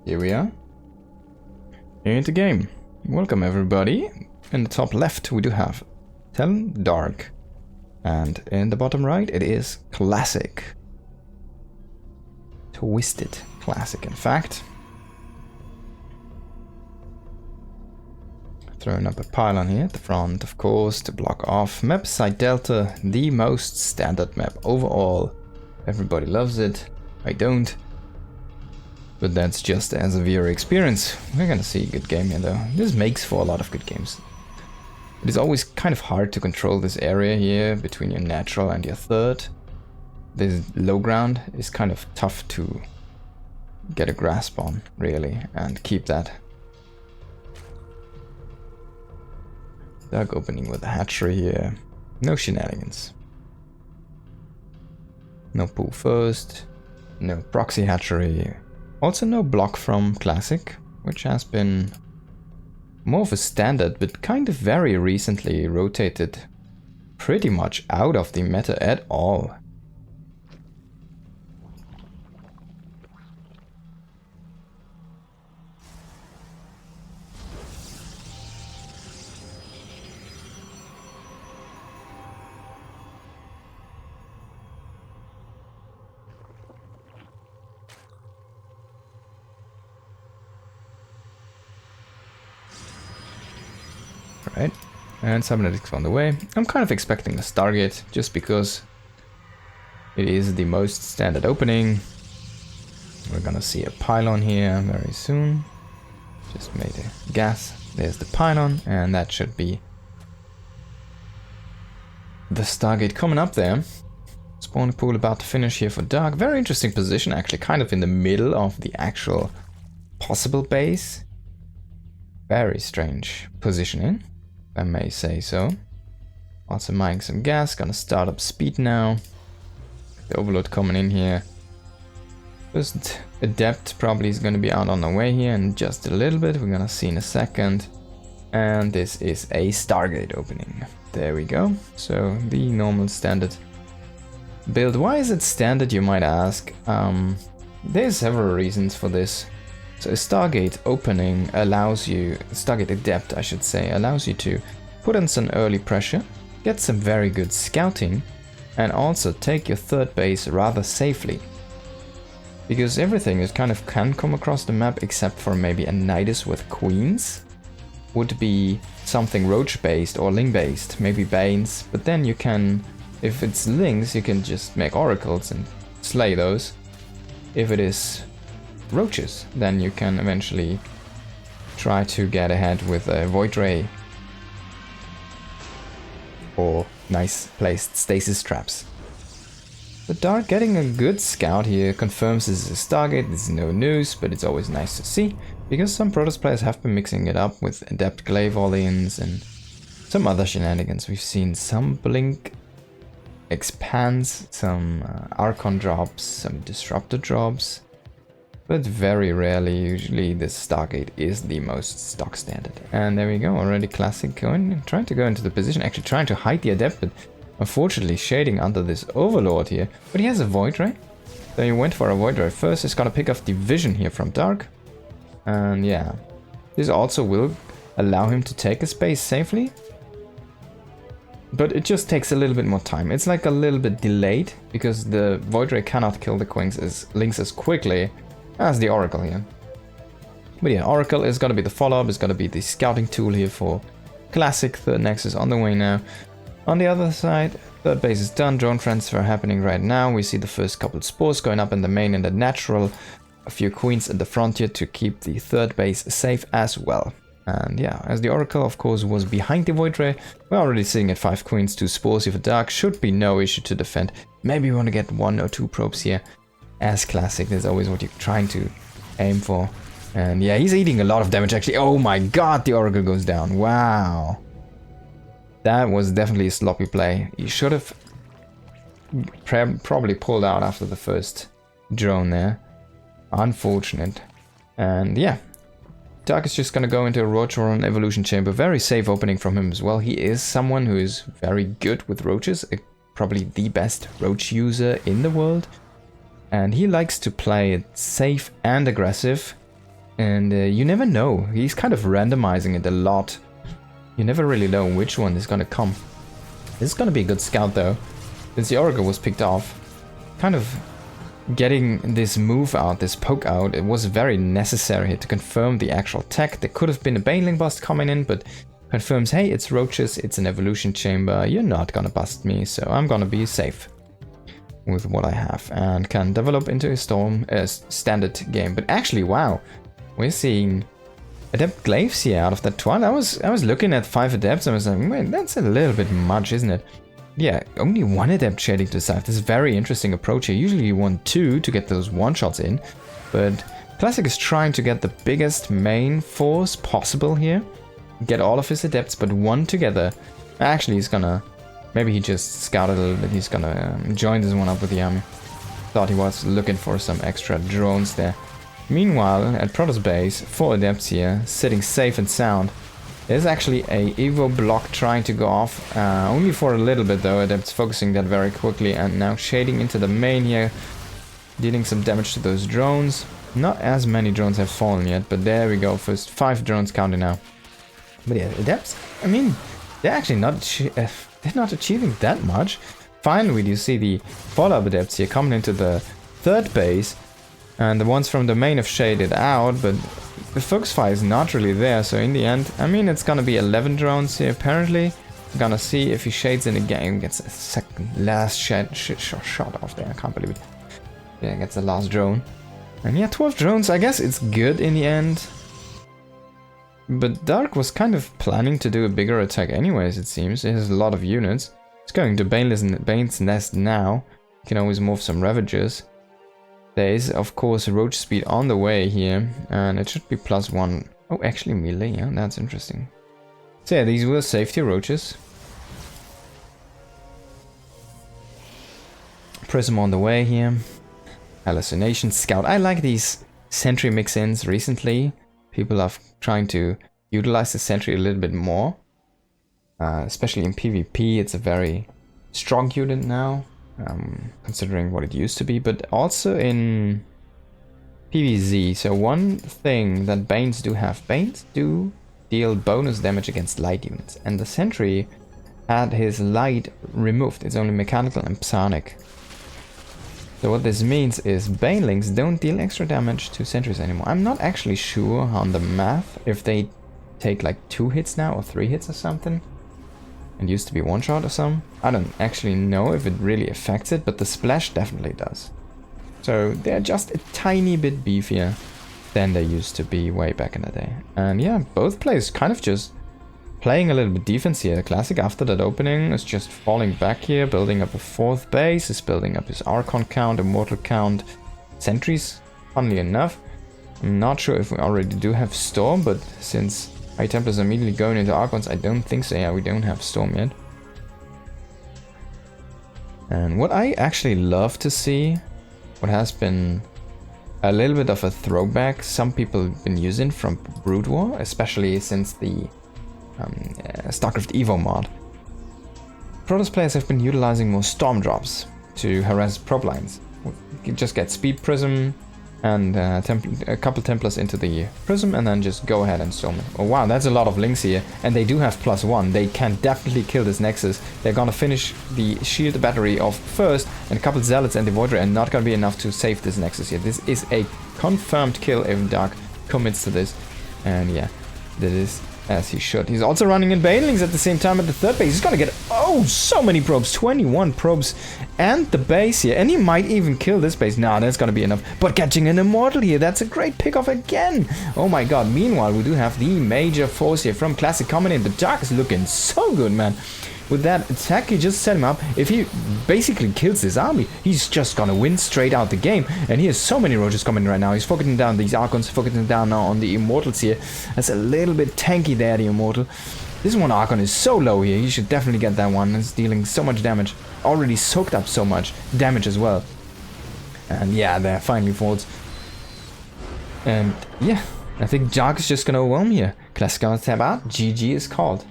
Here we are. Into game. Welcome everybody. In the top left we do have Tell Dark. And in the bottom right it is Classic. Twisted Classic, in fact. Throwing up a pylon here at the front, of course, to block off. Map Site Delta, the most standard map overall. Everybody loves it. I don't. But that's just as a viewer experience. We're gonna see a good game here though. This makes for a lot of good games. It is always kind of hard to control this area here between your natural and your third. This low ground is kind of tough to get a grasp on, really, and keep that. Dark opening with a hatchery here. No shenanigans. No pool first. No proxy hatchery. Also no block from Classic, which has been more of a standard, but kind of very recently rotated pretty much out of the meta at all. Right, and cybernetics on the way. I'm kind of expecting a Stargate just because it is the most standard opening. We're gonna see a pylon here very soon. Just made a gas. There's the pylon, and that should be the Stargate coming up there. Spawn pool about to finish here for Dark. Very interesting position, actually, kind of in the middle of the actual possible base. Very strange positioning, I may say so. Also mining some gas, gonna start up speed now. The overload coming in here. First Adept probably is gonna be out on the way here in just a little bit. We're gonna see in a second. And this is a Stargate opening. There we go. So the normal standard build. Why is it standard, you might ask? There's several reasons for this. So a Stargate opening allows you, Stargate Adept I should say, allows you to put in some early pressure, get some very good scouting, and also take your third base rather safely. Because everything is kind of can come across the map except for maybe a Nidus with queens. Would be something roach based or ling based, maybe Banes, but then you can, if it's lings, you can just make oracles and slay those. If it is roaches, then you can eventually try to get ahead with a Void Ray or nice placed stasis traps. The Dark getting a good scout here confirms this is a Stargate. This is no news, but it's always nice to see, because some Protoss players have been mixing it up with Adept Glaive Volleys and some other shenanigans. We've seen some Blink expands, some Archon drops, some Disruptor drops. But very rarely, usually this Stargate is the most stock standard. And there we go, already Classic going, trying to go into the position, actually trying to hide the Adept, but unfortunately shading under this Overlord here. But he has a Void Ray, so he went for a Void Ray first. He's gonna pick up the Vision here from Dark. And yeah, this also will allow him to take a space safely. But it just takes a little bit more time. It's like a little bit delayed, because the Void Ray cannot kill the Lynx as quickly as the Oracle here. But yeah, Oracle is gonna be the follow-up, is gonna be the scouting tool here for Classic. Third Nexus on the way now. On the other side, third base is done, drone transfer happening right now. We see the first couple spores going up in the main and the natural. A few queens in the frontier to keep the third base safe as well. And yeah, as the Oracle of course was behind the Void Ray, we're already sitting at 5 queens, 2 spores here for Dark. Should be no issue to defend. Maybe we want to get 1 or 2 probes here. As Classic, that's always what you're trying to aim for. And yeah, he's eating a lot of damage actually. Oh my god, the Oracle goes down. Wow. That was definitely a sloppy play. He should have probably pulled out after the first drone there. Unfortunate. And yeah, Dark is just gonna go into a Roach Run Evolution Chamber. Very safe opening from him as well. He is someone who is very good with roaches. Probably the best roach user in the world. And he likes to play it safe and aggressive. And you never know. He's kind of randomizing it a lot. You never really know which one is gonna come. This is gonna be a good scout though. Since the Oracle was picked off. Kind of getting this move out, this poke out, it was very necessary here to confirm the actual tech. There could have been a Baneling bust coming in, but confirms, hey, it's roaches, it's an evolution chamber, you're not gonna bust me, so I'm gonna be safe with what I have and can develop into a standard game. But actually, wow, we're seeing Adept Glaives here out of that 12. I was looking at 5 Adepts and I was like, wait, that's a little bit much, isn't it? Yeah, only 1 Adept shading to the side. This is a very interesting approach here. Usually you want 2 to get those one-shots in, but Classic is trying to get the biggest main force possible here. Get all of his Adepts, but 1 together. Actually, he's gonna... Maybe he just scouted a little bit. He's gonna join this one up with the army. Thought he was looking for some extra drones there. Meanwhile, at Protoss base, 4 Adepts here, sitting safe and sound. There's actually a Evo block trying to go off, only for a little bit though. Adepts focusing that very quickly and now shading into the main here, dealing some damage to those drones. Not as many drones have fallen yet, but there we go. First 5 drones counting now. But yeah, Adepts, I mean, they're actually not they're not achieving that much. Finally, you see the follow-up Adepts here coming into the 3rd base, and the ones from the main have shaded out, but the focus fire is not really there, so in the end, I mean, it's gonna be 11 drones here, apparently. We're gonna see if he shades in the game, gets a last shot off there, I can't believe it. Yeah, gets the last drone. And yeah, 12 drones, I guess it's good in the end. But Dark was kind of planning to do a bigger attack anyways, it seems. It has a lot of units. It's going to Bane's Nest now. You can always move some Ravagers. There is, of course, roach speed on the way here, and it should be +1. Oh, actually melee, yeah, that's interesting. So yeah, these were safety roaches. Prism on the way here. Hallucination Scout. I like these sentry mix-ins recently. People are trying to utilize the sentry a little bit more. Especially in PvP, it's a very strong unit now. Considering what it used to be, but also in PvZ. So one thing that Banes do have, Banes do deal bonus damage against light units, and the sentry had his light removed. It's only mechanical and psionic. So what this means is Banelings don't deal extra damage to sentries anymore. I'm not actually sure on the math if they take like 2 hits now or 3 hits or something. It used to be 1 shot or some. I don't actually know if it really affects it, but the splash definitely does. So they're just a tiny bit beefier than they used to be way back in the day. And yeah, both players kind of just playing a little bit defense here. Classic after that opening is just falling back here, building up a 4th base, is building up his Archon count, Immortal count, sentries, funnily enough. I'm not sure if we already do have Storm, but since High Templars are immediately going into Archons, I don't think so. Yeah, we don't have Storm yet. And what I actually love to see, what has been a little bit of a throwback some people have been using from Brood War, especially since the StarCraft Evo mod. Protoss players have been utilizing more Storm drops to harass probe lines. You just get Speed Prism and a couple Templars into the Prism and then just go ahead and storm it. Oh wow, that's a lot of links here, and they do have +1. They can definitely kill this Nexus. They're gonna finish the shield battery off first, and a couple Zealots and the Void Ray, and not gonna be enough to save this Nexus here. This is a confirmed kill if Dark commits to this, and yeah, that is as he should. He's also running in Banelings at the same time at the 3rd base. He's gonna get, oh, so many probes, 21 probes, and the base here, and he might even kill this base. Nah, that's gonna be enough. But catching an Immortal here, that's a great pickoff again. Oh my god. Meanwhile, we do have the major force here from Classic coming in. The Dark is looking so good, man. With that attack, he just set him up. If he basically kills this army, he's just gonna win straight out the game. And he has so many roaches coming right now. He's focusing down these Archons, focusing down now on the Immortals here. That's a little bit tanky there, the Immortal. This one Archon is so low here. He should definitely get that one. It's dealing so much damage. Already soaked up so much damage as well. And yeah, there finally falls. And yeah, I think Dark is just gonna overwhelm here. Classic gonna tap out. GG is called.